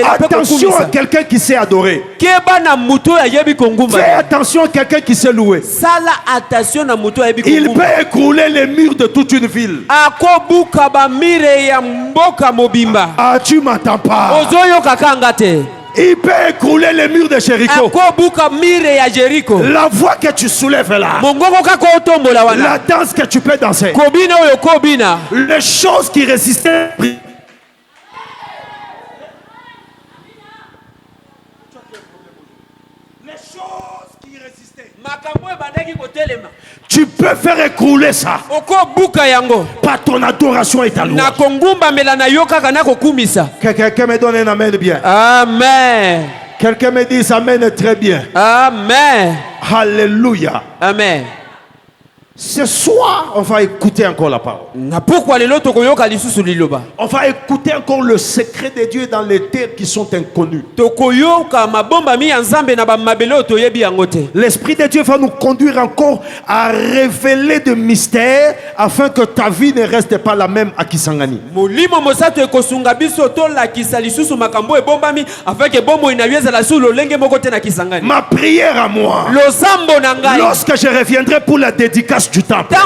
Attention à quelqu'un qui sait adorer. Fais attention à quelqu'un qui sait louer. Il peut écrouler les murs de toute une ville. Ah, tu m'entends pas. Il peut écrouler les murs de Jéricho. La voix que tu soulèves là, la danse que tu peux danser, les choses qui résistaient. Tu peux faire écrouler ça par ton adoration et ta louange. Quelqu'un me donne un amen bien. Amen. Quelqu'un me dit amen très bien. Amen. Alléluia. Amen. Ce soir, on va écouter encore la parole. On va écouter encore le secret de Dieu dans les terres qui sont inconnues. L'Esprit de Dieu va nous conduire encore à révéler des mystères afin que ta vie ne reste pas la même à Kisangani. Ma prière à moi, lorsque je reviendrai pour la dédicace du temple, que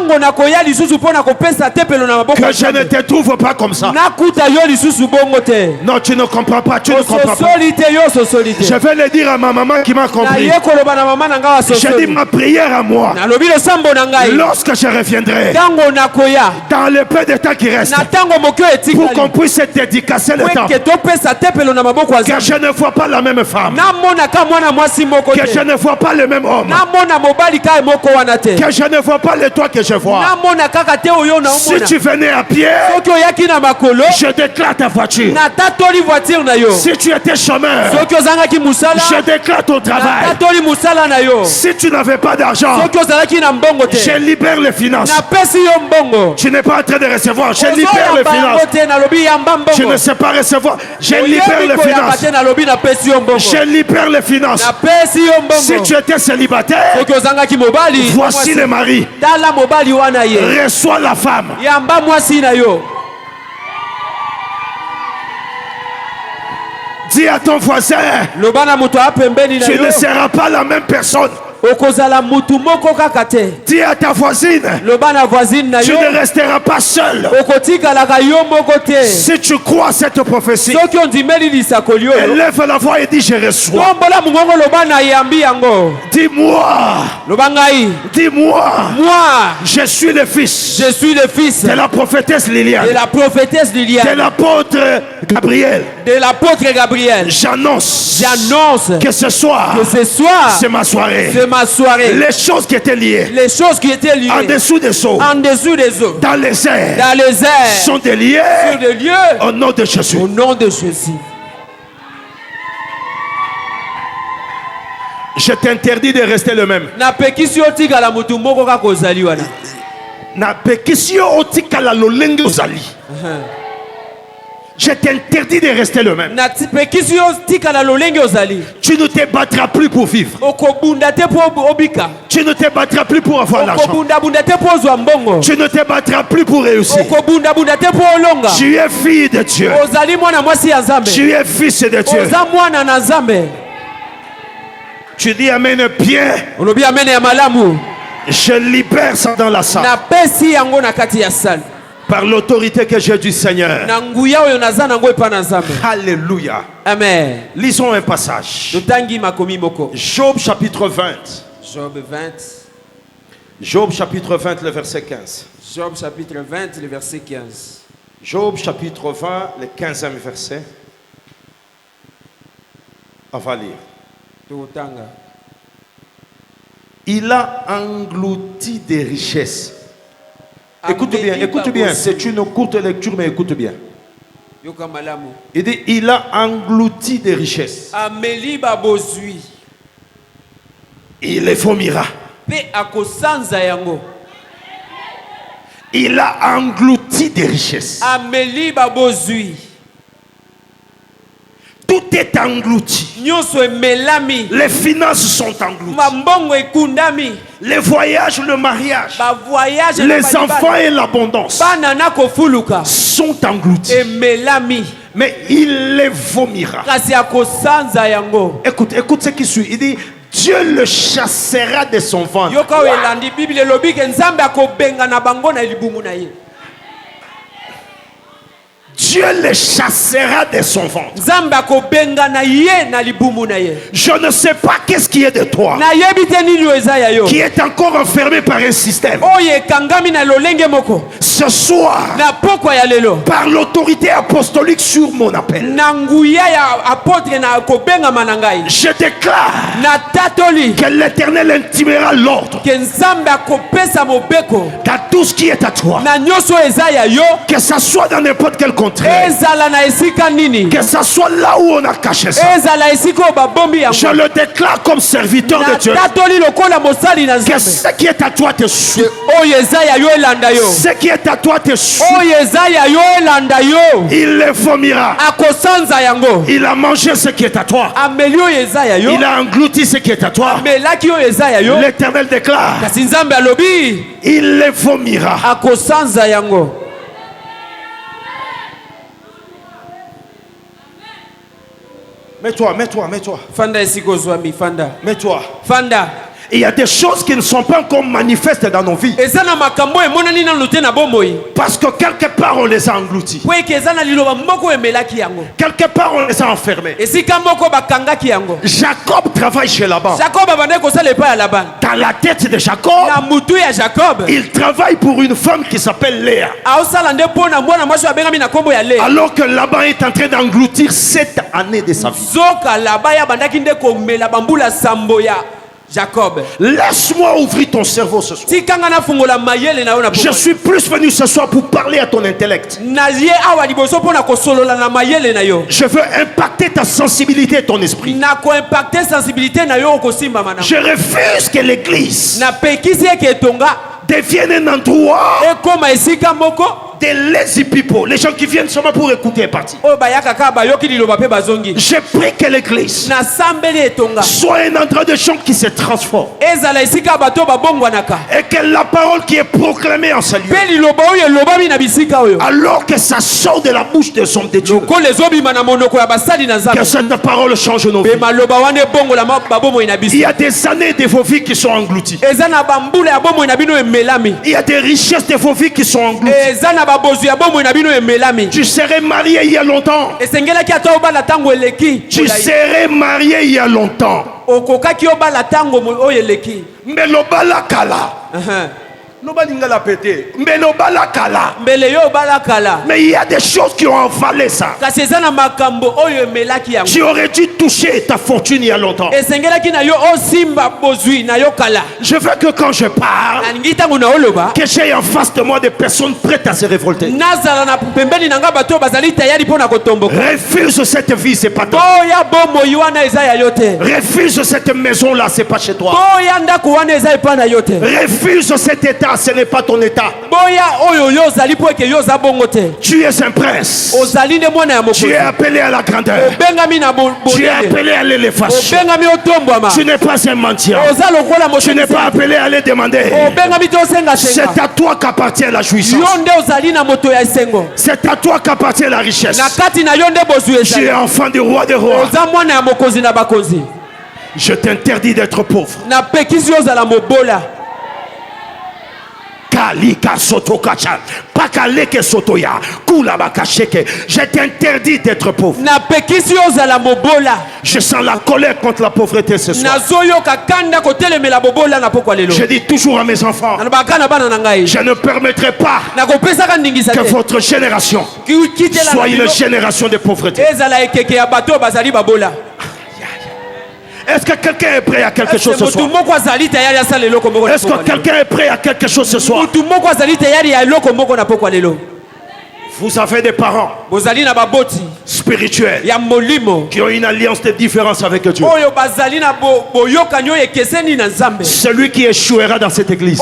je ne te trouve pas comme ça. Non, tu ne comprends pas, tu ne comprends pas. Je vais le dire à ma maman qui m'a compris. Je dis ma prière à moi, lorsque je reviendrai, dans le peu de temps qui reste, pour qu'on puisse dédicacer le temple, que je ne vois pas la même femme, que je ne vois pas le même homme, que je ne vois pas le toit que je vois. Si tu venais à pied, je déclare ta voiture. Si tu étais chômeur, je déclare ton travail. Si tu n'avais pas d'argent, je libère les finances. Tu n'es pas en train de recevoir, je libère les finances. Tu ne sais pas recevoir, je libère les finances. Je libère les finances. Si tu étais célibataire, voici le mari. Reçois la femme. Dis à ton voisin, tu ne seras pas la même personne. Dis à ta voisine, tu ne resteras pas seul. Si tu crois cette prophétie, élève la voix et dis je reçois. Dis-moi, je suis le fils de la prophétesse Liliane, de l'apôtre Gabriel. J'annonce que ce soir, c'est ma soirée. Les choses qui étaient liées, en dessous des eaux, dans les airs, sont des lieux au nom de Jésus. Je t'interdis de rester le même. Je t'interdis de rester le même. Tu ne te battras plus pour vivre. Tu ne te battras plus pour avoir l'argent. Tu ne te battras plus pour réussir. Tu es fille de Dieu. Tu es fils de Dieu. Tu dis amen bien. Je libère ça dans la salle. Par l'autorité que j'ai du Seigneur. Alléluia. Amen. Lisons un passage. Job chapitre 20. Job chapitre 20, le verset 15. Job chapitre 20, le verset 15. Job chapitre 20, le 15e verset. On va lire. Il a englouti des richesses. Écoute bien, c'est une courte lecture, mais écoute bien. Il dit, il a englouti des richesses. Il les vomira. Il a englouti des richesses. Tout est englouti. Les finances sont englouties. Les voyages, le mariage, les enfants et l'abondance sont engloutis. Mais il les vomira. Écoute, écoute ce qui suit. Il dit, Dieu le chassera de son ventre. Dieu les chassera de son ventre. Je ne sais pas qu'est-ce qui est de toi, qui est encore enfermé par un système. Ce soir, par l'autorité apostolique sur mon appel, je déclare que l'Éternel intimera l'ordre dans tout ce qui est à toi, que ça soit dans n'importe quel contrée, que ça soit là où on a caché ça. Je le déclare comme serviteur de Dieu, que ce qui est à toi te suit. Ce qui est à toi te suit. Il le vomira. Il a mangé ce qui est à toi. Il a englouti ce qui est à toi. L'Éternel déclare, il le vomira. Mets-toi. Mets-toi. Il y a des choses qui ne sont pas encore manifestes dans nos vies, parce que quelque part on les a engloutis, quelque part on les a enfermés. Jacob travaille chez Laban. Dans la tête de Jacob, il travaille pour une femme qui s'appelle Léa, alors que Laban est en train d'engloutir 7 années de sa vie. Jacob, laisse-moi ouvrir ton cerveau ce soir. Je suis plus venu ce soir pour parler à ton intellect. Je veux impacter ta sensibilité et ton esprit. Je refuse que l'église devienne un endroit des lazy people, les gens qui viennent seulement pour écouter et partir. Je prie que l'église soit un endroit de gens qui se transforment, et que la parole qui est proclamée en ce lieu, alors que ça sort de la bouche des hommes de Dieu, que cette parole change nos vies. Il y a des années de vos vies qui sont englouties. Il y a des richesses de vos vies qui sont englouties. Tu serais marié il y a longtemps. Tu serais marié il y a longtemps. Mais le balakala. Mais il y a des choses qui ont avalé ça. Tu aurais dû toucher ta fortune il y a longtemps. Je veux que quand je parle, que j'ai en face de moi des personnes prêtes à se révolter. Refuse cette vie, c'est pas toi. Refuse cette maison là, c'est pas chez toi. Refuse cet état, ce n'est pas ton état. Tu es un prince. Tu es appelé à la grandeur. Tu es appelé à l'élévation. Tu n'es pas un mendiant. Tu n'es pas appelé à aller demander. C'est à toi qu'appartient la jouissance. C'est à toi qu'appartient la richesse. Tu es enfant du roi des rois. Je t'interdis d'être pauvre. Je t'interdis d'être pauvre. Je sens la colère contre la pauvreté ce soir. Je dis toujours à mes enfants, je ne permettrai pas que votre génération soit une génération de pauvreté. Est-ce que quelqu'un est prêt à quelque chose ce soir? Est-ce que quelqu'un est prêt à quelque chose ce soir? Vous avez des parents spirituels qui ont une alliance de différence avec Dieu. Celui qui échouera dans cette église,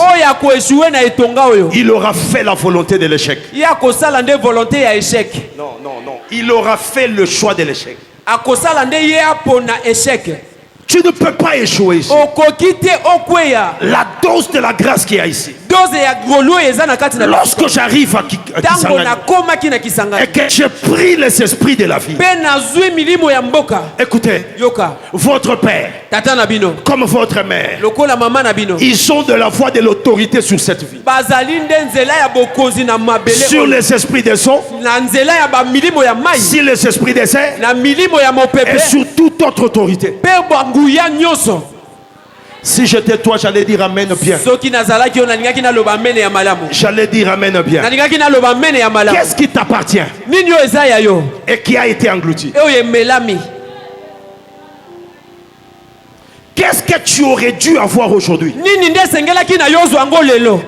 il aura fait la volonté de l'échec. Non. Il aura fait le choix de l'échec. Tu ne peux pas échouer ici. La dose de la grâce qu'il y a ici. Lorsque j'arrive à Kisangani et que j'ai pris les esprits de la vie, écoutez, votre père comme votre mère, ils ont de la foi de l'autorité sur cette vie, sur les esprits des eaux, sur les esprits des airs et sur toute autre autorité. Si j'étais toi, j'allais dire amen bien. J'allais dire amen bien. Qu'est-ce qui t'appartient et qui a été englouti? Qu'est-ce que tu aurais dû avoir aujourd'hui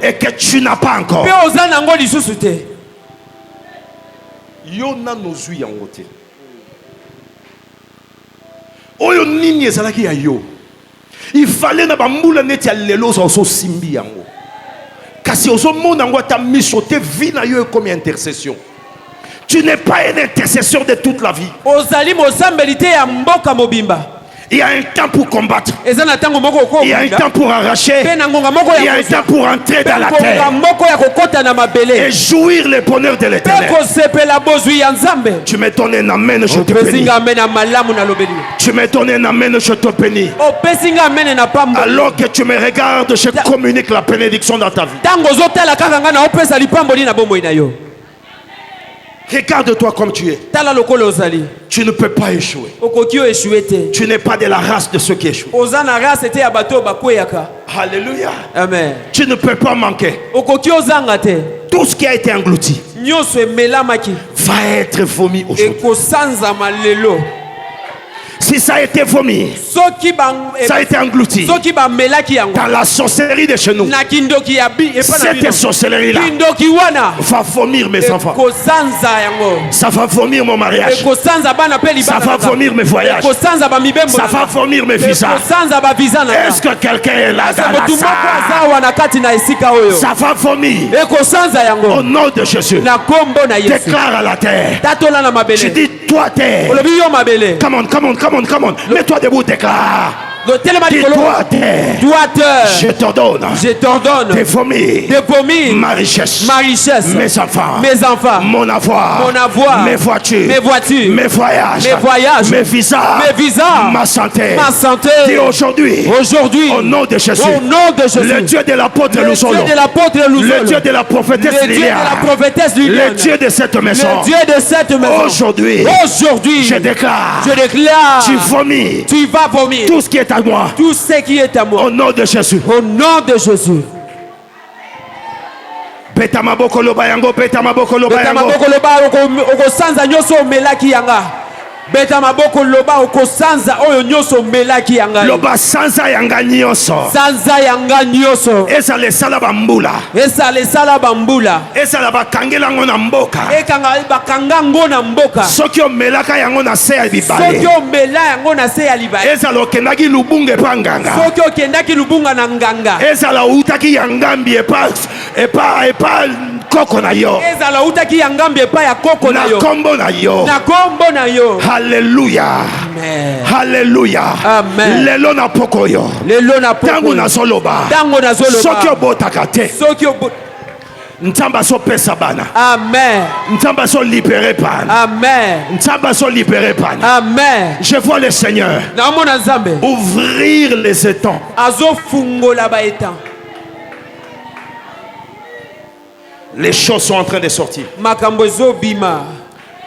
et que tu n'as pas encore? Yona nozui yangote. Oyo nini ezalaki ya yo. Il fallait na bambula neti ya lelo zo simbi yango. Kasi ozo mona ngo ta misote vie na yo comme intercession. Tu n'es pas un intercesseur de toute la vie. Ozali mosambelité ya mboka mobimba. Il y a un temps pour combattre. Il y a un temps pour arracher. Il y a un temps pour entrer dans la terre et jouir le bonheur de l'éternel. Tu me donnes un amen, je te bénis. Tu me donnes un amen, je te bénis. Alors que tu me regardes, je communique la bénédiction dans ta vie. Regarde-toi comme tu es. Tu ne peux pas échouer. Tu n'es pas de la race de ceux qui échouent. Alléluia. Amen. Tu ne peux pas manquer. Tout ce qui a été englouti va être vomi aujourd'hui. Si ça a été vomi, ça a été englouti dans la sorcellerie de chez nous, cette sorcellerie-là va vomir mes enfants. Ça va vomir mon mariage. Ça va vomir mes voyages. Ça va vomir mes visas. Est-ce que quelqu'un est là dans la salle? Ça va vomir au nom de Jésus. Déclare à la terre. Tu dis, toi terre. Come on, come on, come on, come on. Mets-toi debout, déclare. Dis-toi terre. Je t'ordonne de vomir ma richesse, mes enfants, mon avoir, mes voitures, mes voyages, mes visas, ma santé. Dis aujourd'hui, au nom de Jésus, le Dieu de l'apôtre Louzolo, le Dieu de la prophétesse Lilia, le Dieu de cette maison, aujourd'hui, je déclare, tu vomis, tu vas vomir tout ce qui est à moi. Tout ce qui est à moi. Au nom de Jésus. Au nom de Jésus. Beta maboko loba yango, beta maboko loba yango. Beta maboko loba oko sanza nyoso melaki yanga. Beta maboko loba oko sanza oyo nyoso melaki yanga. Loba sanza yanga nyoso. Sanza yanga nyoso. Esa le sala bambula. Esa le sala bambula. Esa la bakangela ngona mboka. Ekanga bakanga ngona mboka. Sokyo melaka yango na se ya bibale. Sokyo mela yango na se ya libale. Esa lo kendaki lubunga panganga. Sokyo kendaki lubunga na nganga. Esa la utaki yangambi epa koko na yo. Esa la utaki yangambi epa ya koko na yo. Na kombo na yo. Na kombo na yo. Alléluia. Amen. Alléluia. Amen. Lelo na pokoyo. Lelo na pokoyo. Tango na soloba. Tango na soloba. Sokyo botaka te. Sokyo bot. Nzamba so pesa bana. Amen. Nzamba so libéré pana. Amen. Nzamba so libéré pana. Amen. Je vois le Seigneur ouvrir les étangs. Azo fungola ba étang. Les choses sont en train de sortir. Makambo zo bima.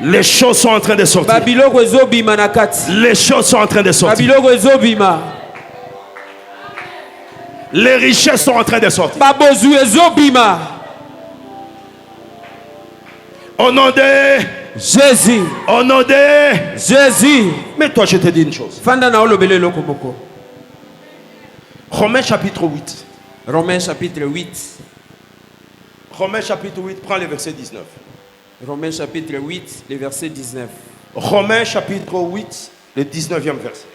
Les choses sont en train de sortir. Babiloko zo bima na kati. Les choses sont en train de sortir. Babiloko zo bima. Les richesses sont en train de sortir. Babozu zo bima. Au nom de Jésus. Au nom de Jésus. Mais toi, je te dis une chose. Fanda na olobele loko moko. Romains chapitre 8. Romains chapitre 8. Romains chapitre 8, prends le verset 19. Romains chapitre 8, le verset 19. Romains chapitre 8, le 19e verset.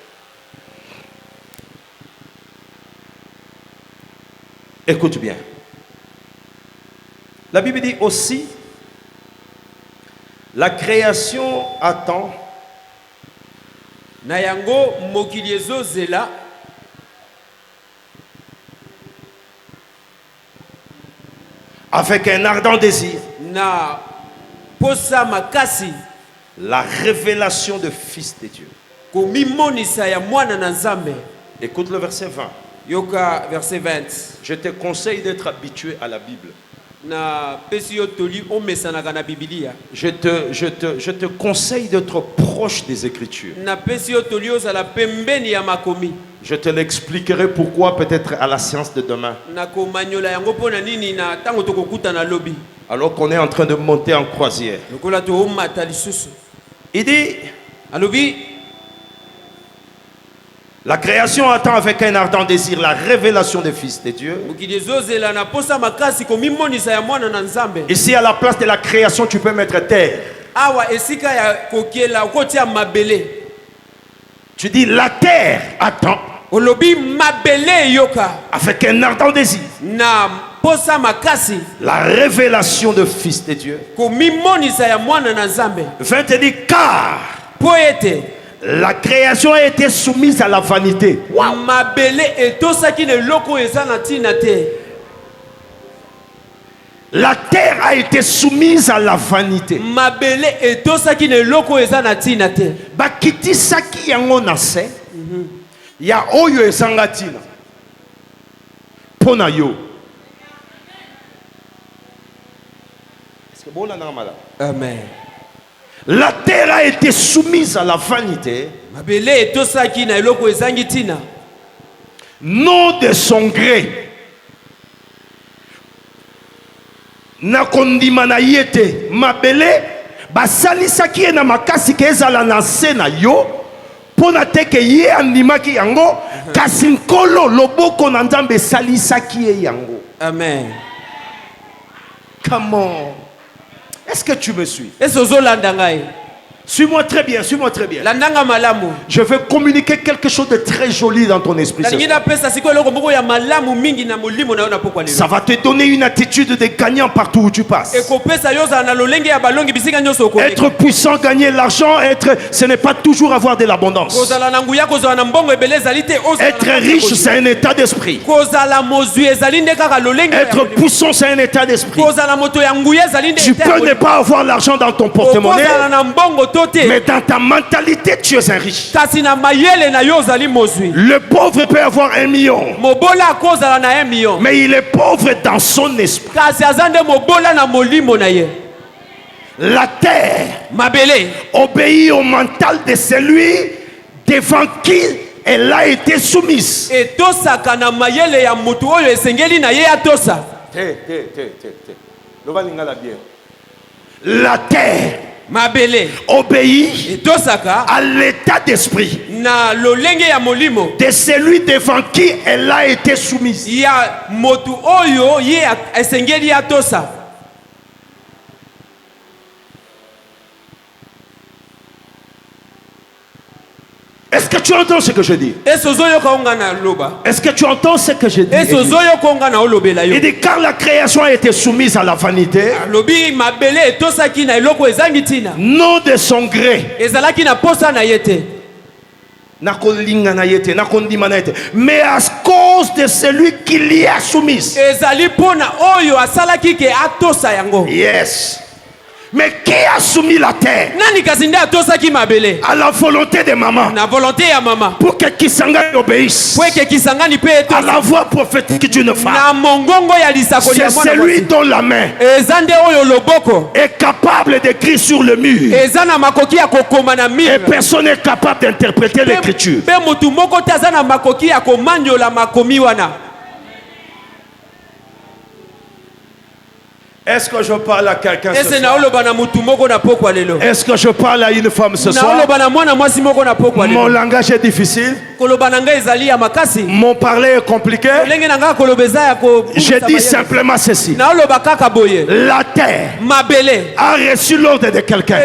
Écoute bien. La Bible dit aussi, la création attend na yango mokili ezozela avec un ardent désir na posa makasi la révélation de Fils de Dieu. komimonisa ya mwana na Nzambe. Écoute le verset 20. Yoka verset 20. Je te conseille d'être habitué à la Bible. Na pesi yo toli omesanaka na Biblia. Je te conseille d'être proche des Écritures. Na pesi yo toli ozala pembeni ya makomi. Je te l'expliquerai pourquoi peut-être à la séance de demain. Na komanyola yango pona nini na tango tokokuta na lobi. Alors qu'on est en train de monter en croisière. Lokola to omata lisusu. Il dit alobi la création attend avec un ardent désir la révélation des Fils de Dieu. Ici, à la place de la création, tu peux mettre terre. Tu dis la terre attend avec un ardent désir la révélation de Fils de Dieu. 20 te dit car la création a été soumise à la vanité. Wow. La terre a été soumise à la vanité. Bakiti saki yango na se. Ya oyo esangatina. Pona yo. Est-ce que bon na mala? Amen. La terre a été soumise à la vanité, non de son gré. Nakondima na yete mabele basali saki na makasi ke ezala na se na yo pona teke ye andimaki yango kasi nkolo loboko na Nzambe sali saki yango. Amen. Come on. Est-ce que tu me suis? Suis-moi très bien, suis-moi très bien. Je vais communiquer quelque chose de très joli dans ton esprit. Ça va te donner une attitude de gagnant partout où tu passes. Être puissant, gagner l'argent, ce n'est pas toujours avoir de l'abondance. Être riche, c'est un état d'esprit. Être puissant, c'est un état d'esprit. Tu peux ne pas avoir l'argent dans ton porte-monnaie, mais dans ta mentalité, tu es un riche. Le pauvre peut avoir 1 million, mais il est pauvre dans son esprit. La terre obéit au mental de celui devant qui elle a été soumise. La terre obéit à l'état d'esprit de celui devant qui elle a été soumise. Est-ce que tu entends ce que je dis? Est-ce que tu entends ce que je dis? Il dit car la création a été soumise à la vanité, non de son gré, mais à cause de celui qui l'y a soumise. Yes. Mais qui a soumis la terre? À la volonté de maman. Pour que Kisanga obéisse à la voix prophétique d'une femme. C'est celui dont la main est capable d'écrire sur le mur. Et personne n'est capable d'interpréter l'écriture. Est-ce que je parle à quelqu'un ce soir? Est-ce que je parle à une femme ce soir? Mon langage est difficile. Mon parler est compliqué. Je dis simplement ceci. La terre a reçu l'ordre de quelqu'un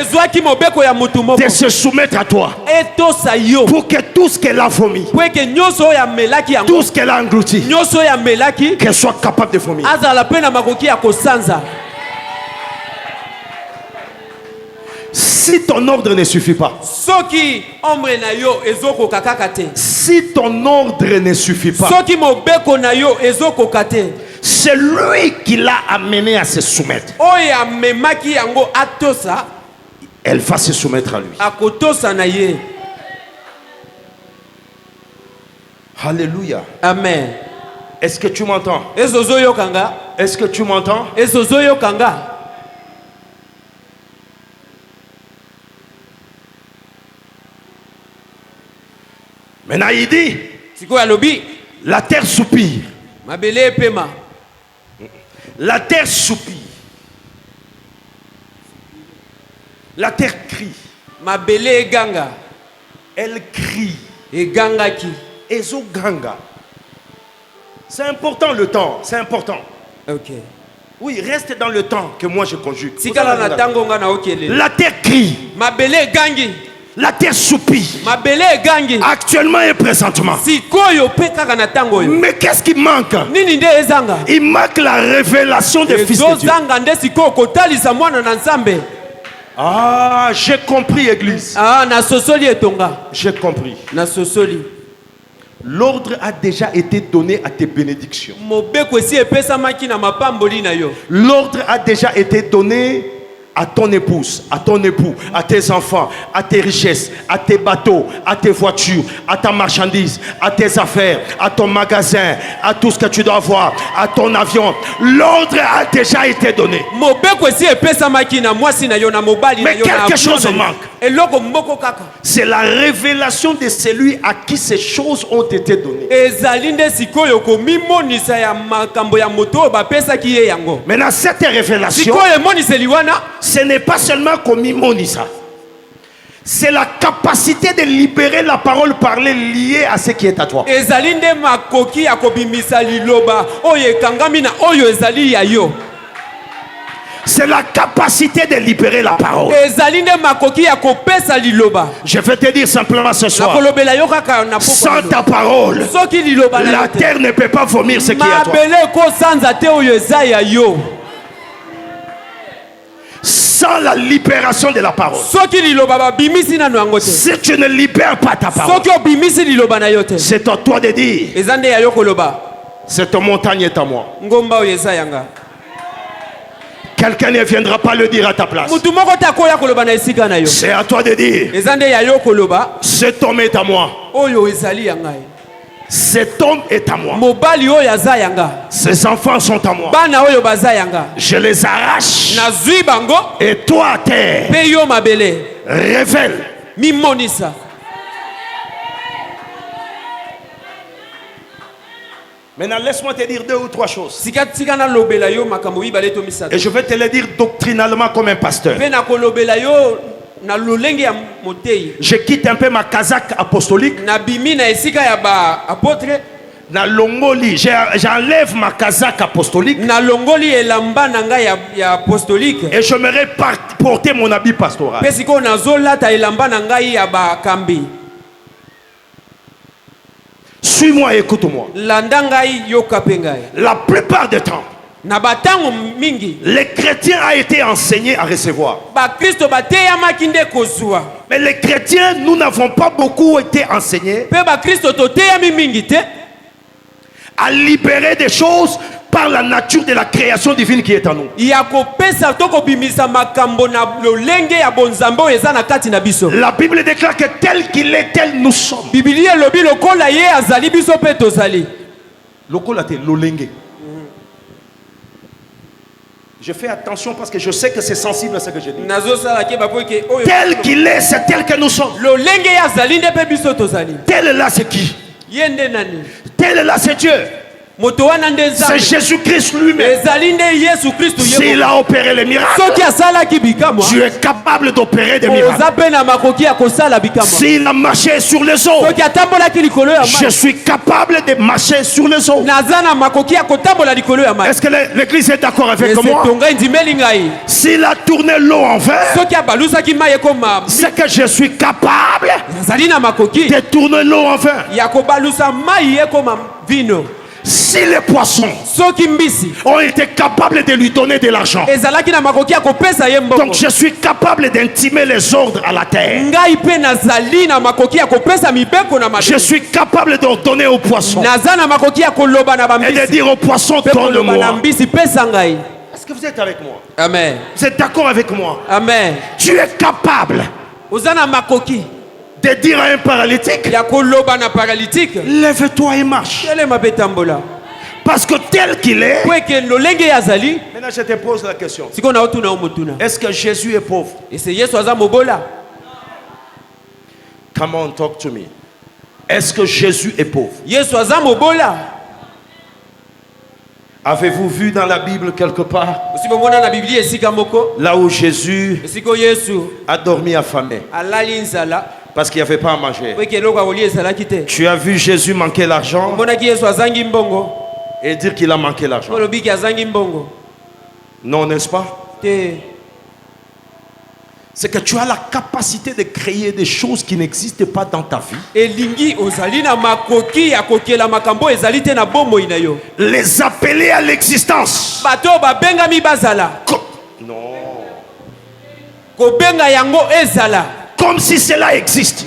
de se soumettre à toi pour que tout ce qu'elle a vomi, tout ce qu'elle a englouti, qu'elle soit capable de vomir. Si ton ordre ne suffit pas. Si ton ordre ne suffit pas. C'est lui qui l'a amené à se soumettre. Elle va se soumettre à lui. Alléluia. Amen. Est-ce que tu m'entends? Est-ce que tu m'entends? Maintenant il dit, la terre soupire. La terre soupire. La terre crie. Elle crie. Ezo ganga. C'est important le temps. C'est important. Ok. Oui, reste dans le temps que moi je conjugue. La terre crie. La terre soupire. Actuellement et présentement. Mais qu'est-ce qui manque? Il manque la révélation des fils de Dieu. Ah, j'ai compris, église. J'ai compris. L'ordre a déjà été donné à tes bénédictions. L'ordre a déjà été donné à ton épouse, à ton époux, à tes enfants, à tes richesses, à tes bateaux, à tes voitures, à ta marchandise, à tes affaires, à ton magasin, à tout ce que tu dois avoir, à ton avion. L'ordre a déjà été donné. Mais quelque chose manque. C'est la révélation de celui à qui ces choses ont été données. Maintenant, cette révélation, ce n'est pas seulement comme Imonisa. C'est la capacité de libérer la parole parlée liée à ce qui est à toi. C'est la capacité de libérer la parole. Je vais te dire simplement ce soir, sans ta parole, la terre ne peut pas vomir ce qui est à toi. Sans la libération de la parole, si tu ne libères pas ta parole, c'est à toi de dire, cette montagne est à moi. Quelqu'un ne viendra pas le dire à ta place. C'est à toi de dire, cet homme est à moi. Cet homme est à moi. Ces enfants sont à moi. Je les arrache. Et toi, terre, révèle. Maintenant, laisse-moi te dire 2 ou 3 choses. Et je vais te le dire doctrinalement comme un pasteur. Je quitte un peu ma casaque apostolique. J'enlève ma casaque apostolique. Et j'aimerais porter mon habit pastoral. Suis-moi et écoute-moi. La plupart du temps, les chrétiens ont été enseignés à recevoir. Mais les chrétiens, nous n'avons pas beaucoup été enseignés à libérer des choses par la nature de la création divine qui est en nous. La Bible déclare que tel qu'il est, tel nous sommes. Je fais attention parce que je sais que c'est sensible à ce que je dis. Tel qu'il est, c'est tel que nous sommes. Tel là, c'est qui? Tel là, c'est Dieu. C'est Jésus-Christ lui-même. S'il a opéré les miracles, tu es capable d'opérer des miracles. S'il a marché sur les eaux, je suis capable de marcher sur les eaux. Est-ce que l'église est d'accord avec moi? S'il a tourné l'eau en verre, c'est que je suis capable de tourner l'eau en verre. Si les poissons ont été capables de lui donner de l'argent, donc je suis capable d'intimer les ordres à la terre. Je suis capable d'ordonner aux poissons et de dire aux poissons, donne-moi. Est-ce que vous êtes avec moi? Amen. Vous êtes d'accord avec moi? Amen. Tu es capable de dire à un paralytique, lève-toi et marche. Parce que tel qu'il est, maintenant je te pose la question, est-ce que Jésus est pauvre? Come on, talk to me. Est-ce que Jésus est pauvre? Avez-vous vu dans la Bible quelque part là où Jésus a dormi affamé parce qu'il n'y avait pas à manger? Tu as vu Jésus manquer l'argent et dire qu'il a manqué l'argent? Non, n'est-ce pas? C'est que tu as la capacité de créer des choses qui n'existent pas dans ta vie. Les appeler à l'existence. Non. Comme si cela existe.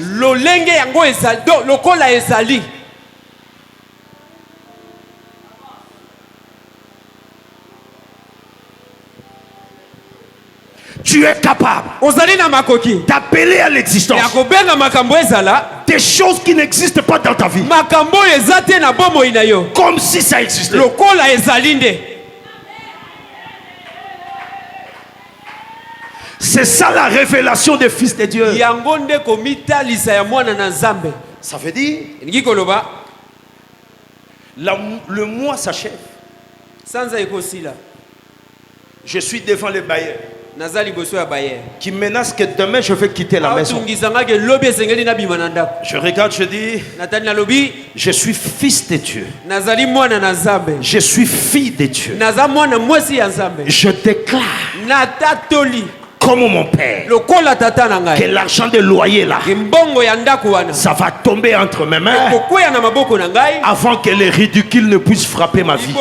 Tu es capable d'appeler à l'existence des choses qui n'existent pas dans ta vie, comme si ça existait. C'est ça la révélation des fils de Dieu. Ça veut dire le mois s'achève. Je suis devant les bailleurs qui menace que demain je vais quitter la maison. Je regarde, je dis, je suis fils de Dieu. Je suis fille de Dieu. Je déclare comme mon père que l'argent de loyer là, ça va tomber entre mes mains avant que les ridicules ne puissent frapper ma vie.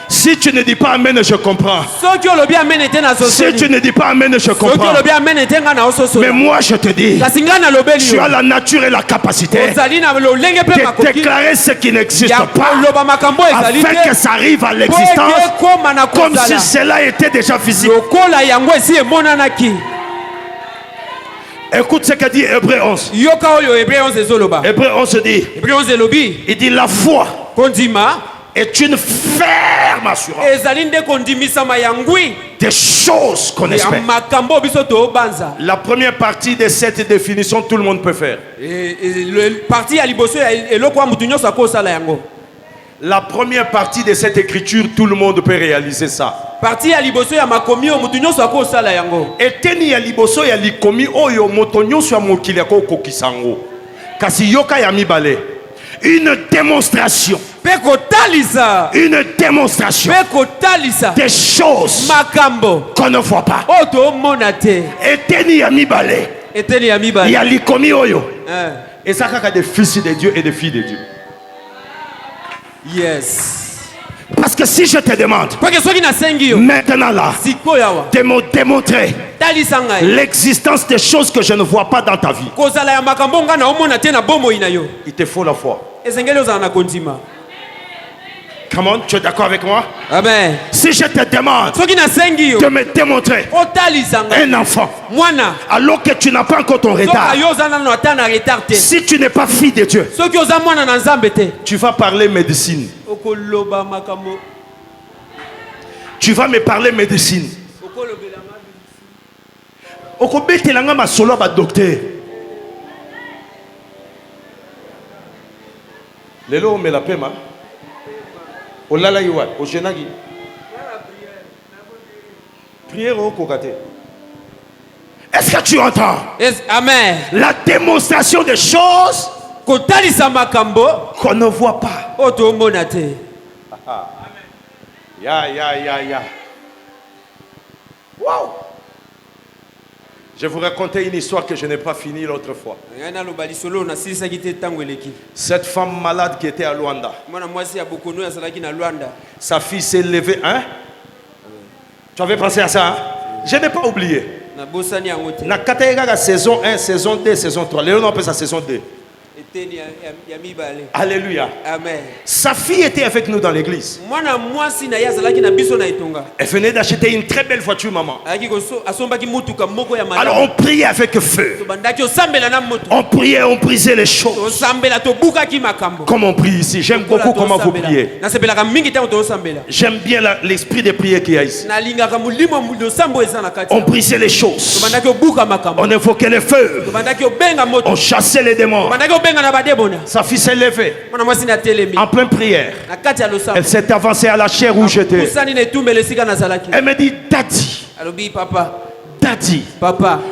Si tu ne dis pas amen, je comprends. Si tu ne dis pas amen, je comprends. Mais moi je te dis, tu as la nature et la capacité de déclarer ce qui n'existe pas afin que ça arrive à l'existence comme si cela était déjà physique. Écoute ce que dit Hébreu 11. Hébreu 11 dit, il dit la foi est une ferme assurance des choses qu'on espère. La première partie de cette définition, tout le monde peut faire. La première partie de cette écriture, tout le monde peut réaliser ça. Eteni ya liboso ya likomi oyo moto nyonso ya mokili akokisango. Kasi yoka ya mibale. Une démonstration. Une démonstration des choses qu'on ne voit pas. Eteni ya mibale. Ya likomi oyo. Et ça kaka des fils de Dieu et des filles de Dieu. Yes. Parce que si je te demande maintenant là de me démontrer l'existence des choses que je ne vois pas dans ta vie, il te faut la foi. Comment? Tu es d'accord avec moi? Amen. Si je te demande de me démontrer un enfant alors que tu n'as pas encore ton retard, si tu n'es pas fille de Dieu, tu vas parler médecine. Tu vas me parler médecine. Okobetelanga masolo ba docteur. Lelo me la pema. Olala yiwa, ojenagi. Prière au kokate. Est-ce que tu entends? Yes, amen. La démonstration des choses qu'on ne voit pas. Ya. Wow. Je vous racontais une histoire que je n'ai pas finie l'autre fois. Cette femme malade qui était à Luanda. Sa fille s'est levée. Hein? Tu avais pensé à ça? Hein? Je n'ai pas oublié. La saison 1, saison 2, saison 3. Léon appelle ça saison 2. Alléluia. Amen. Sa fille était avec nous dans l'église. Elle venait d'acheter une très belle voiture, maman. Alors on priait avec feu. On priait, on brisait les choses. Comme on prie ici. J'aime beaucoup comment vous priez. J'aime bien l'esprit de prière qu'il y a ici. On brisait les choses. On invoquait le feu. On chassait les démons. Sa fille s'est levée en pleine prière. Elle s'est avancée à la chaire où j'étais. Elle me dit, Daddy, Daddy,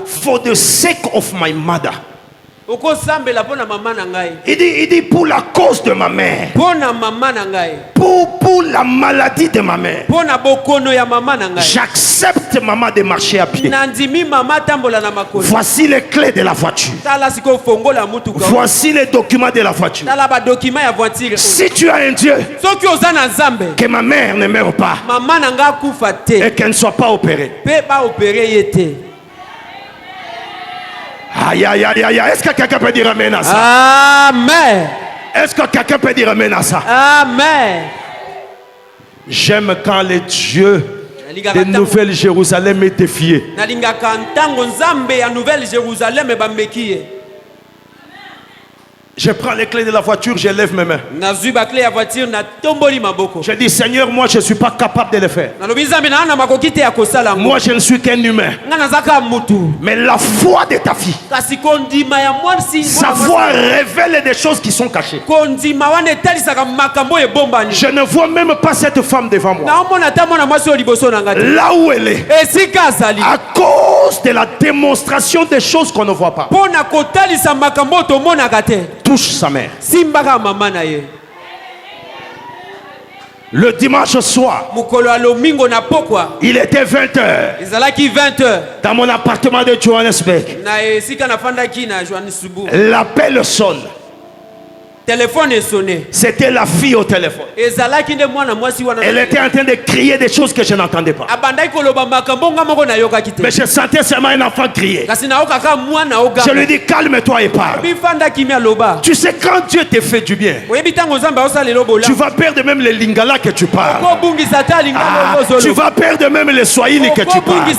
for the sake of my mother. Il dit pour la cause de ma mère, pour la maladie de ma mère, j'accepte maman de marcher à pied. Voici les clés de la voiture. Voici les documents de la voiture. Si tu as un Dieu, que ma mère ne meure pas et qu'elle ne soit pas opérée. Aïe, aïe, aïe, aïe. Est-ce que quelqu'un peut dire amen à ça? Amen. Est-ce que quelqu'un peut dire amen à ça? Amen. J'aime quand les dieux de Nouvelle-Jérusalem est défié. Je prends les clés de la voiture, je lève mes mains. Je dis, Seigneur, moi je ne suis pas capable de le faire. Moi je ne suis qu'un humain. Mais la foi de ta fille, sa voix révèle des choses qui sont cachées. Je ne vois même pas cette femme devant moi. Là où elle est, à cause de la démonstration des choses qu'on ne voit pas. Touche sa mère. Le dimanche soir, il était 20h. Dans mon appartement de Johannesburg, l'appel sonne. Téléphone est sonné. C'était la fille au téléphone. Elle était en train de crier des choses que je n'entendais pas. Mais je sentais seulement un enfant crier. Je lui dis, calme-toi et parle. Tu sais, quand Dieu te fait du bien, tu vas perdre même les lingala que tu parles. Tu vas perdre même les swahili que tu parles.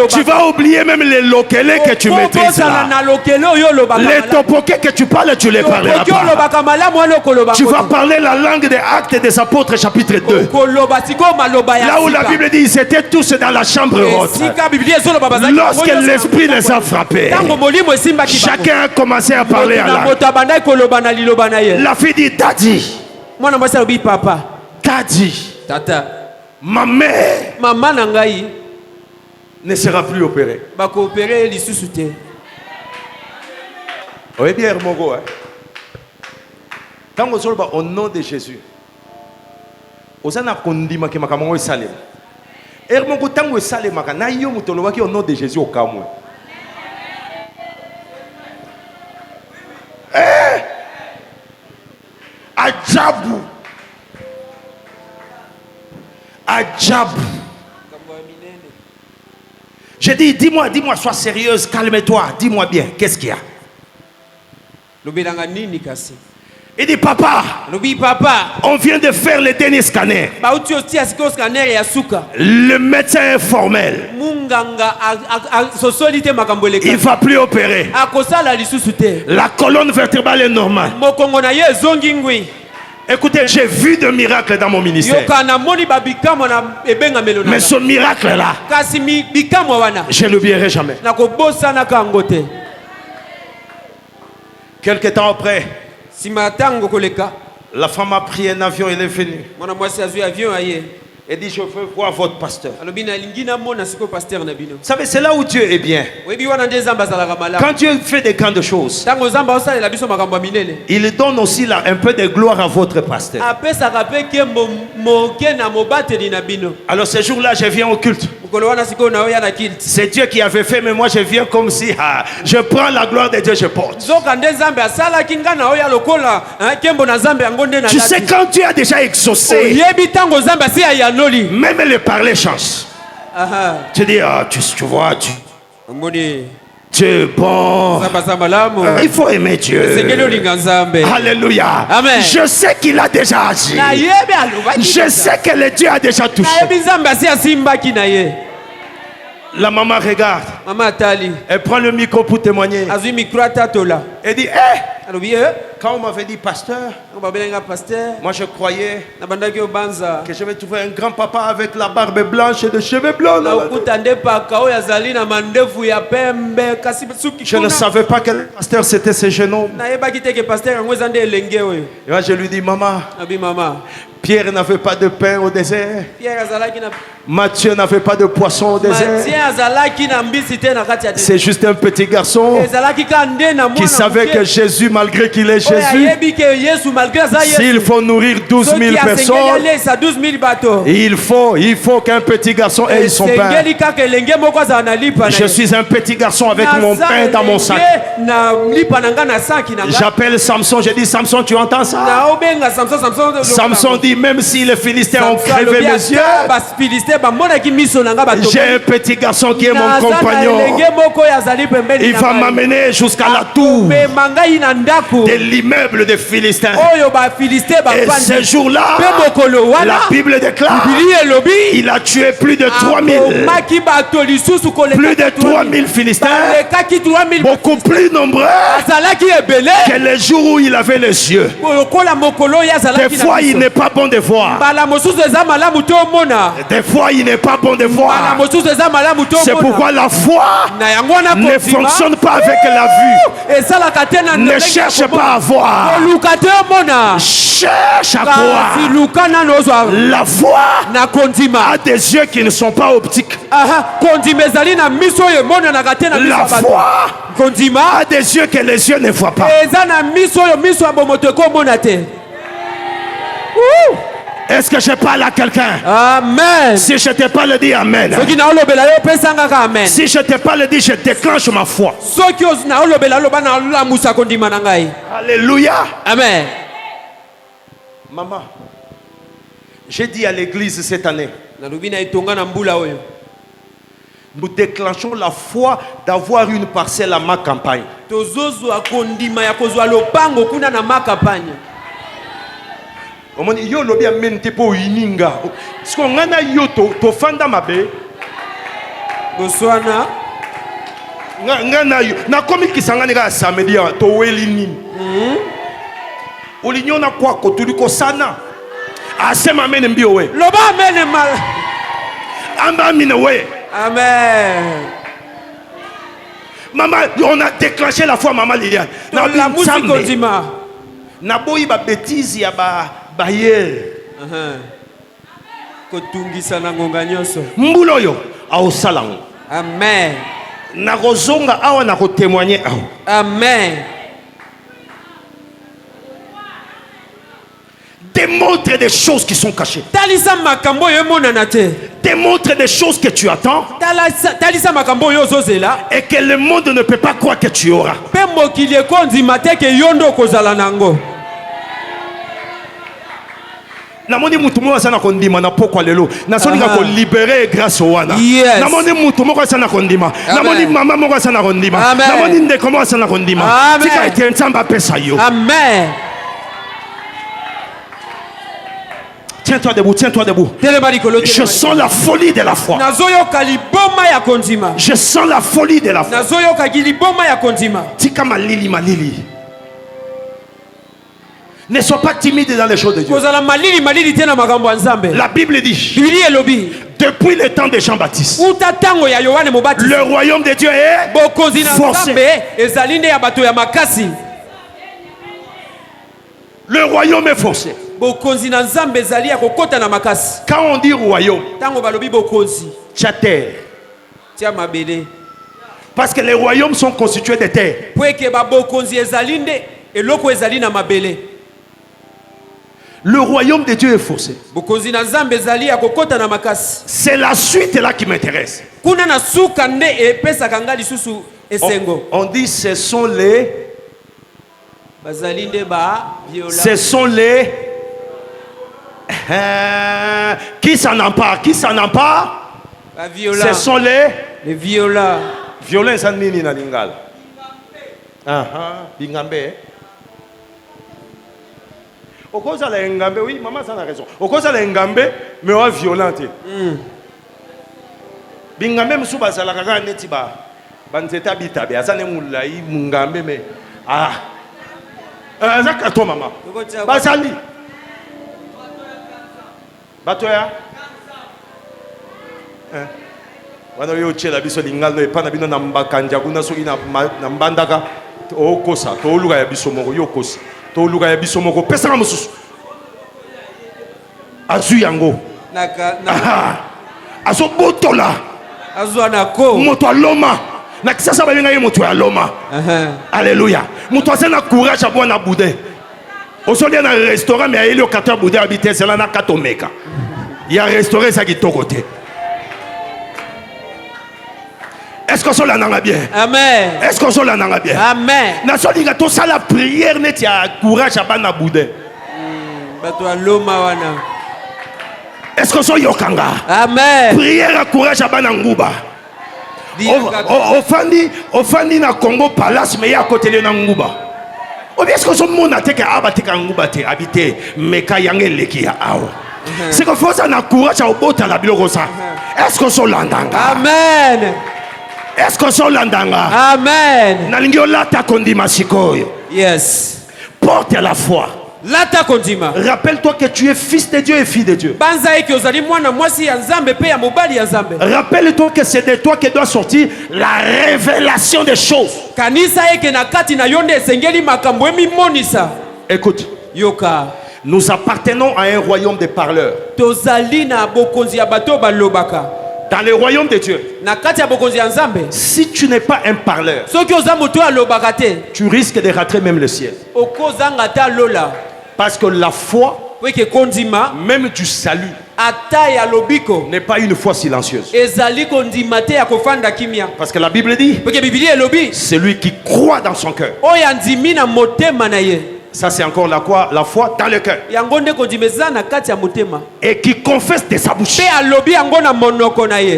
Tu vas oublier même les lokele que tu maîtrises là. Les topoke que tu parles, tu les parleras pas. Tu vas parler la langue des Actes des Apôtres chapitre 2. Là où la Bible dit ils étaient tous dans la chambre haute. Lorsque l'esprit les a frappés, chacun a commencé à parler à langue. La fille dit Daddy, Daddy, ma mère ne sera plus opérée. Oui bien Mogo, hein? Quand on parle au nom de Jésus, on a condamné que makamango salem. Ermongo tango salem makana yo mutoloba ki au nom de Jésus au kamwe. Ajabu. Ajabu. Je dis, dis-moi, sois sérieuse, calme-toi, dis-moi bien, qu'est-ce qu'il y a? Il dit papa, on vient de faire le dernier scanner. Le médecin est formel. Il ne va plus opérer. La colonne vertébrale est normale. Écoutez, j'ai vu de miracles dans mon ministère. Mais ce miracle-là, je ne l'oublierai jamais. Quelque temps après, la femme a pris un avion, elle est venue. Elle dit, je veux voir votre pasteur. Vous savez, c'est là où Dieu est bien. Quand Dieu fait des grandes choses, il donne aussi là un peu de gloire à votre pasteur. Alors ce jour-là, je viens au culte. C'est Dieu qui avait fait, mais moi je viens comme si je prends la gloire de Dieu, je porte. Tu sais, quand tu as déjà exaucé, même le parler change. Tu dis, tu vois, tu es bon. Il faut aimer Dieu. Alléluia. Amen. Je sais qu'il a déjà agi. Je sais que le Dieu a déjà touché. La maman regarde. Elle prend le micro pour témoigner. Elle dit, quand on m'avait dit pasteur, moi je croyais que je vais trouver un grand papa avec la barbe blanche et des cheveux blancs. Je ne savais pas que le pasteur c'était ce jeune homme. Et moi je lui dis, maman, Pierre n'avait pas de pain au désert. Matthieu n'avait pas de poisson au désert. C'est juste un petit garçon qui savait que Jésus, malgré qu'il est Jésus, s'il faut nourrir 12 000 personnes, il faut qu'un petit garçon ait son pain. Je suis un petit garçon avec mon pain dans mon sac. J'appelle Samson, je dis, Samson, tu entends ça? Samson dit, même si les Philistins ont crevé mes yeux, j'ai un petit garçon qui est mon compagnon. Il va m'amener jusqu'à la tour de l'immeuble des Philistins. Et ce jour-là, la Bible déclare, il a tué plus de 3000. Plus de 3000 Philistins. Beaucoup plus nombreux que les jours où il avait les yeux. Des fois, il n'est pas bon de voir. Des fois, il n'est pas bon de voir. C'est pourquoi la foi ne fonctionne pas avec la vue. Ne cherche pas à voir. Cherche à voir. La foi a des yeux qui ne sont pas optiques. La foi a des yeux que les yeux ne voient pas. Est-ce que je parle à quelqu'un? Amen. Si je te parle, dis amen. Si je te parle, dis je déclenche ma foi. Alléluia. Amen. Maman, j'ai dit à l'église cette année, nous déclenchons la foi d'avoir une parcelle à ma campagne. Yo lobi amente po ininga. Siko ngana yo to fanda mabe. Boswana. Ngana yo na komi kisanga nga samedi to welini. Olinyo na kwa ko tuliko sana. Asema mene mbio we. Loba mene mal. Amba mine we. Amen. Maman, on a déclenché la foi, maman Liliane. La musique Kodima. Naboyi ba bêtise ya ba Bayer. Kotungisa na ngonga nyoso. Mbulo yo aosalango. Amen. Na kozonga awa na ko témoigner awa. Amen. Démontre des choses qui sont cachées. Talisa makambo yo monana te. Démontre des choses que tu attends. Talisa makambo yo zozela. Et que le monde ne peut pas croire que tu auras. Pembo kilie konzi mateke yondo kozala nango. Namoni mutu moko asana kondima na pokwa lelo nasoni ka ko libérer grâce au wana. Namoni mutu moko asana kondima. Namoni mama moko asana kondima. Namoni ndeko moko asana kondima. Tika ete nzamba pesa yo. Amen. Tiens-toi debout, tiens-toi debout. Je sens la folie de la foi. Je sens la folie de la foi. Tika malili malili. Ne sois pas timide dans les choses de Dieu. La Bible dit, depuis le temps de Jean-Baptiste, le royaume de Dieu est forcé. Le royaume est forcé. Quand on dit royaume, tu as terre. Parce que les royaumes sont constitués de terre. Le royaume de Dieu est faussé. Bokonzi na Nzambe ezali ya kokota na makasi. C'est la suite là qui m'intéresse. Kuna na suka nde epesaka nga lisusu esengo. On dit ce sont les bazali nde ba viola. Ce sont les qui s'en empare? Qui s'en empare? Ce sont les violents. Violents, ça nini na lingala. Bingambe. Au cause de la ngambe, oui, maman ça a raison. Au cause de la ngambe, mais on violente. Bingambe msuba ça la kaka neti ba. Banzeta bitabe, azane mulai mungambe me. Zaka to mama. Basali. Batoya. Wana yo chela biso lingalo e pana bino na mbakanja kuna soki na mbandaka o kosa to luka ya biso moko yo kosa to luka ya biso moko pesa na mususu azu yango aso botola azu anako moto aloma na kisasa balinga ye moto aloma alléluia moto azana courage abwa na boudin osolia na restaurant mais ayeli o 4 boudin habité cela na katomeka ya restaurant ça qui tokote. Est-ce qu'on se l'a bien? Amen. Est-ce qu'on se l'a bien? Amen. Na so diga to ça la prière net ya courage abana boudin. Bato aloma wana. Est-ce qu'on se yokanga? Amen. Prière à courage abana nguba. Ofandi na Congo Palace mais ya côté na nguba. Est-ce qu'on se mona te ka abate ka nguba te habiter mais ka yange leki ya awo. C'est que faut ça na courage au bota la biloko ça. Est-ce qu'on se l'andanga? Amen. Est-ce que so landanga? Amen. Nalingio lata kondima sikoyo. Yes. Porte la foi. Lata kondima. Rappelle-toi que tu es fils de Dieu et fille de Dieu. Banza eki ozali mwana mwasi ya Nzambe pe ya mobali ya Nzambe. Rappelle-toi que c'est de toi que doit sortir la révélation des choses. Kanisa eke na kati na yonde esengeli makambo emimonisa. Écoute. Yoka. Nous appartenons à un royaume de parleurs. Tozali na bokonzi ya bato balobaka. Dans le royaume de Dieu, si tu n'es pas un parleur, tu risques de rater même le ciel. Parce que la foi, même du salut, n'est pas une foi silencieuse. Parce que la Bible dit, celui qui croit dans son cœur. Ça c'est encore la foi dans le cœur. Et qui confesse de sa bouche.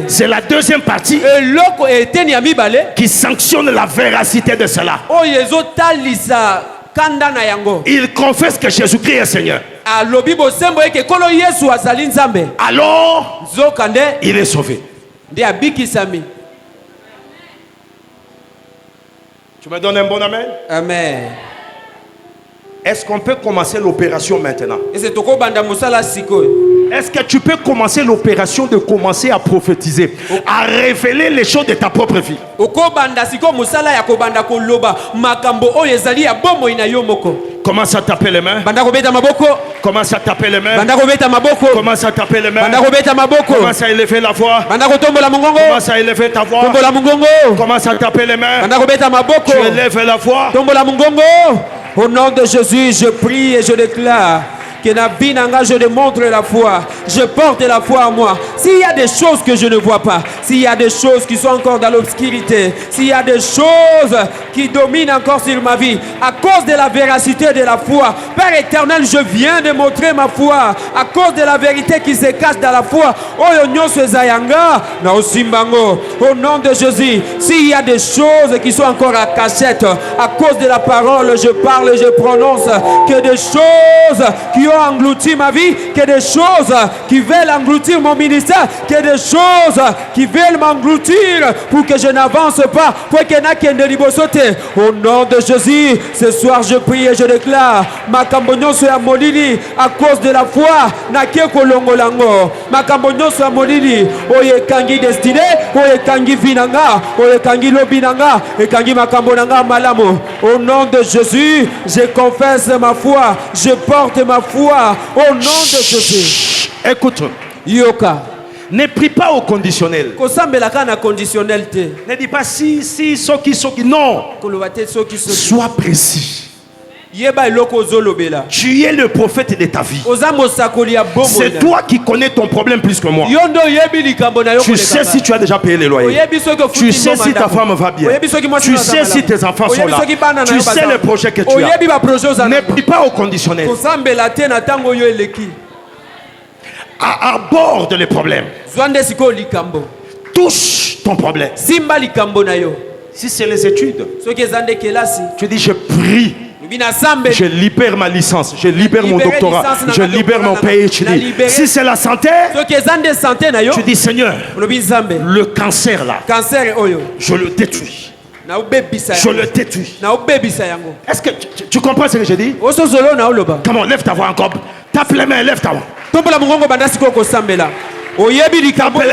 C'est la deuxième partie qui sanctionne la véracité de cela. Il confesse que Jésus-Christ est Seigneur. Alors, il est sauvé. Tu me donnes un bon amen? Amen. Est-ce qu'on peut commencer l'opération maintenant? Est-ce que tu peux commencer l'opération de commencer à prophétiser, à révéler les choses de ta propre vie? Commence à taper les mains. Commence à taper les mains. Commence à taper les mains. Commence à élever la voix. Commence à élever ta voix. Commence à taper les mains. Tu élèves la voix. Au nom de Jésus, je prie et je déclare que je démontre la foi, je porte la foi à moi. S'il y a des choses que je ne vois pas, s'il y a des choses qui sont encore dans l'obscurité, s'il y a des choses qui dominent encore sur ma vie, à cause de la véracité de la foi, Père éternel, je viens de montrer ma foi, à cause de la vérité qui se cache dans la foi. Au nom de Jésus, s'il y a des choses qui sont encore à cachette, à cause de la parole, je parle et je prononce que des choses qui ont englouti ma vie, que des choses qui veulent engloutir mon ministère, que des choses qui veulent m'engloutir pour que je n'avance pas, pour que au nom de Jésus, ce soir je prie et je déclare Makambonyo soit molili à cause de la foi, Nake kolongolango, Makambonyo soit molili, Oye kangi destiné, Oye kangi vinanga, Oye kangi lobinanga, et kangi makambonanga malamo. Au nom de Jésus, je confesse ma foi, je porte ma foi. Au nom de Jésus. Écoute. Yoka. Ne prie pas au conditionnel. Ne dis pas si, soki. Non. Sois précis. Tu es le prophète de ta vie. C'est toi qui connais ton problème plus que moi. Tu sais si tu as déjà payé les loyers. Tu sais si ta femme va bien. Tu sais si tes enfants sont là. Tu sais les projets que tu as. Ne prie pas au conditionnel. Aborde les problèmes. Touche ton problème. Si c'est les études, tu dis je prie. Je libère ma licence, je libère mon doctorat, je libère mon PhD. Si c'est la santé, tu dis Seigneur, le cancer là, je le détruis. Je le détruis. Est-ce que tu comprends ce que je dis? Comment, lève ta voix encore. Tape les mains, lève ta voix. Tape les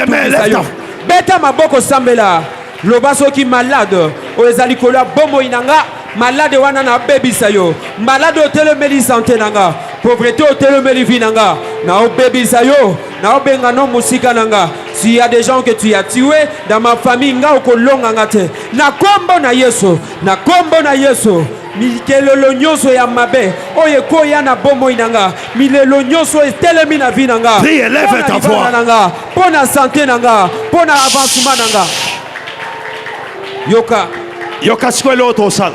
mains, lève ta voix. Beta maboko sambela. Lobaso ki malade. O ezali kola bomo inanga. Malade wana na bebisa yo. Malade otelemeli santé nanga. Pauvreté otelemeli vinanga. Na o bebisa yo. Na o benga no musika nanga. S'il y a des gens que tu as tués dans ma famille nga okolonga ngate. Na kombo na Yesu. Na kombo na Yesu. Milelo nyonso ya mabe oye koya na bomo inanga milelo nyonso etelemi na vie nanga. Prie, lève ta voix nanga pona santé nanga pona avancement nanga. Yoka siko l'autre salle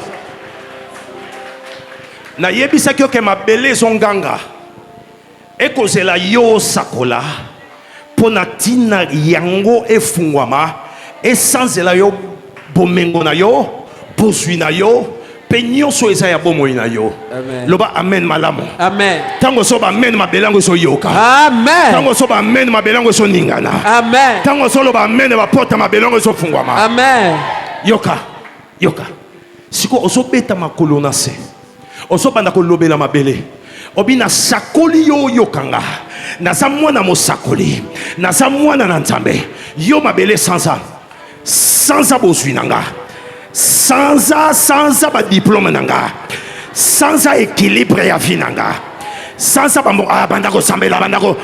na yebisa kyo ke mabele zonganga ekozela yo sakola pona tina yango efungwama esanzela yo bomengo na yo bozwi na yo Peignon so eza ya bomo ina yo. Loba amen malamu. Amen. Tango so ba amen mabelango so yoka. Amen. Tango so ba amen mabelango so ningana. Amen. Tango so loba amen ba porta mabelango so fungwama. Amen. Yoka. Siko oso beta makolo na se. Oso banda ko lobela mabele. Obina sakoli yo yokanga. Na za mwana mo sakoli. Na za mwana na nzambe. Yo mabele sansa bozwi nanga. Sans ba diplôme nanga, sans équilibre ya vie nanga, sans bandako sambela bandako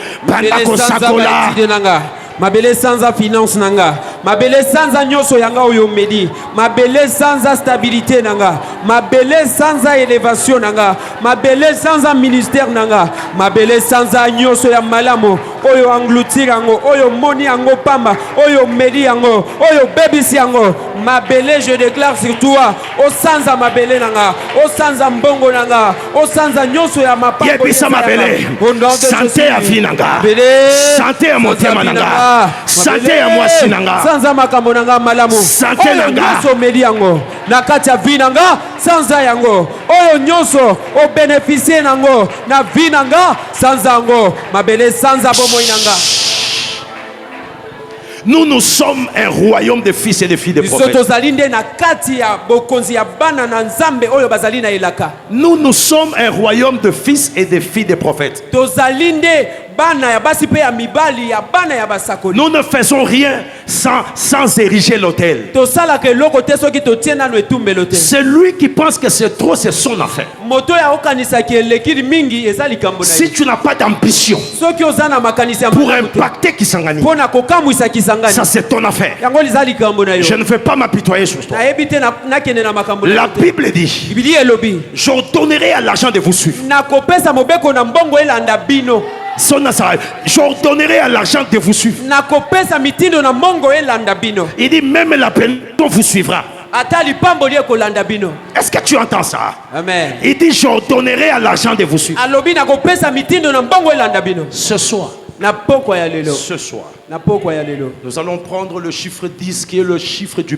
sakola nanga. Mabele sans finance nanga, mabele sans nyoso yanga oyo medi, mabele sans stabilité nanga, mabele sans élévation nanga, mabele sans ministère nanga, mabele sans nyoso ya malamo oyo engloutir yango, oyo moni yango pamba, oyo medi yango, oyo bebisi yango, mabele je déclare sur toi, o sans mabele nanga, o sans mbongo nanga, o sans nyoso ya mapambo. Yebisa mabele, santé ya vie nanga, santé ya motema nanga. Santé à moi sinanga. Sans amakambo nanga malamu. Santé nanga. Nyonso medi yango. Na kati ya vie nanga sans yango. Oyo nyonso o bénéficier nango na vie nanga sans yango. Mabele sans abomo inanga. Nous sommes un royaume de fils et de filles de prophètes. Nous sommes un royaume de fils et de filles de prophètes. Nous ne faisons rien sans ériger l'autel. Celui qui pense que c'est trop, c'est son affaire. Si tu n'as pas d'ambition pour impacter Kisangani, ça c'est ton affaire. Je ne vais pas m'apitoyer sur toi. La Bible dit: j'ordonnerai à l'argent de vous suivre. J'ordonnerai à l'argent de vous suivre. Il dit même la peine vous suivra. Est-ce que tu entends ça? Amen. Il dit j'ordonnerai à l'argent de vous suivre. Ce soir, nous allons prendre le chiffre 10 qui est le chiffre du